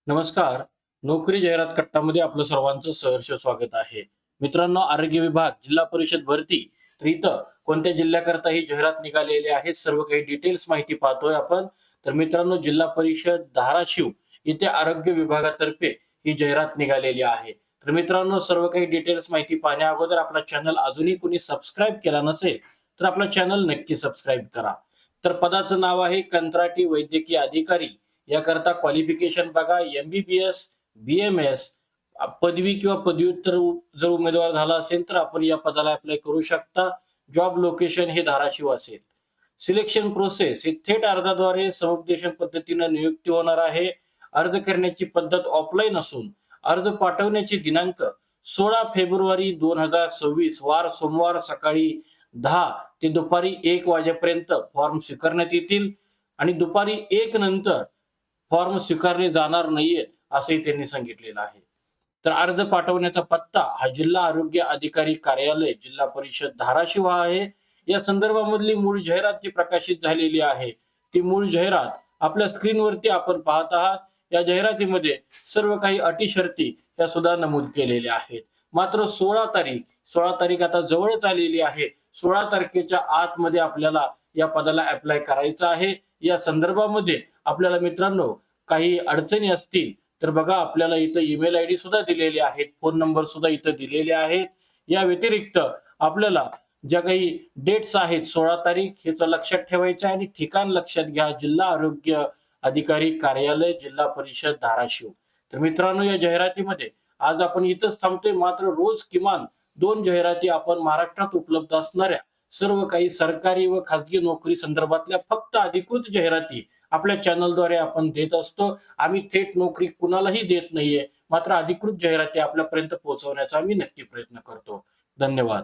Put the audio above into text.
नमस्कार. नोकरी जाहिरात कट्टामध्ये आपलं सर्वांचं सहर्ष स्वागत आहे. मित्रांनो, आरोग्य विभाग, जिल्हा परिषद भरती, तर इथं कोणत्या जिल्ह्याकरता ही जाहिरात निघालेली आहे, सर्व काही डिटेल्स माहिती पाहतोय आपण. तर मित्रांनो, जिल्हा परिषद धाराशिव इथे आरोग्य विभागातर्फे ही जाहिरात निघालेली आहे. तर मित्रांनो, सर्व काही डिटेल्स माहिती पाहण्या अगोदर आपला चॅनल अजूनही कोणी सबस्क्राईब केला नसेल, तर आपला चॅनल नक्की सबस्क्राईब करा. तर पदाचं नाव आहे कंत्राटी वैद्यकीय अधिकारी. याकरता क्वालिफिकेशन बघा, एमबीबीएस, बीएमएस, पदवी किंवा पदव्युत्तर जर उमेदवार झाला असेल तर आपण या पदाला अप्लाय करू शकता. जॉब लोकेशन हे धाराशिव असेल. सिलेक्शन प्रोसेस हे थेट अर्जाद्वारे समुपदेशन पद्धतीने नियुक्ती होणार आहे. अर्ज करण्याची पद्धत ऑफलाईन असून अर्ज पाठवण्याची दिनांक 16 फेब्रुवारी 2026 वार सोमवार सकाळी 10 ते दुपारी 1 वाजेपर्यंत फॉर्म स्वीकारण्यात येतील आणि दुपारी 1 नंतर फॉर्म स्वीकारले जाणार नाहीये असंही त्यांनी सांगितलेलं आहे. तर अर्ज पाठवण्याचा पत्ता हा जिल्हा आरोग्य अधिकारी कार्यालय, जिल्हा परिषद धाराशिव हा आहे. या संदर्भामधली मूळ जाहिरात जी प्रकाशित झालेली आहे, ती मूळ जाहिरात आपल्या स्क्रीनवरती आपण पाहत आहात. या जाहिरातीमध्ये सर्व काही अटी शर्ती या सुद्धा नमूद केलेल्या आहेत. मात्र 16 तारीख आता जवळच आलेली आहे. 16 तारखेच्या आतमध्ये आपल्याला या पदाला अप्लाय करायचं आहे. या संदर्भामध्ये आपल्याला मित्रांनो काही अडचणी असतील तर बघा, आपल्याला इथं ईमेल आयडी सुद्धा दिलेले आहेत, फोन नंबर सुद्धा इथं दिलेले आहेत. या व्यतिरिक्त आपल्याला ज्या काही डेट्स आहेत, 16 तारीख ह्याचं लक्षात ठेवायचं आहे आणि ठिकाण लक्षात घ्या, जिल्हा आरोग्य अधिकारी कार्यालय, जिल्हा परिषद धाराशिव. तर मित्रांनो, या जाहिरातीमध्ये आज आपण इथंच थांबतोय. मात्र रोज किमान 2 जाहिराती आपण महाराष्ट्रात उपलब्ध असणाऱ्या सर्व काही सरकारी व खासगी नोकरी संदर्भातल्या फक्त अधिकृत जाहिराती आपल्या चॅनलद्वारे आपण देत असतो. आम्ही थेट नोकरी कुणालाही देत नाहीये. मात्र अधिकृत जाहिराती आपल्यापर्यंत पोहोचवण्याचा आम्ही नक्की प्रयत्न करतो. धन्यवाद.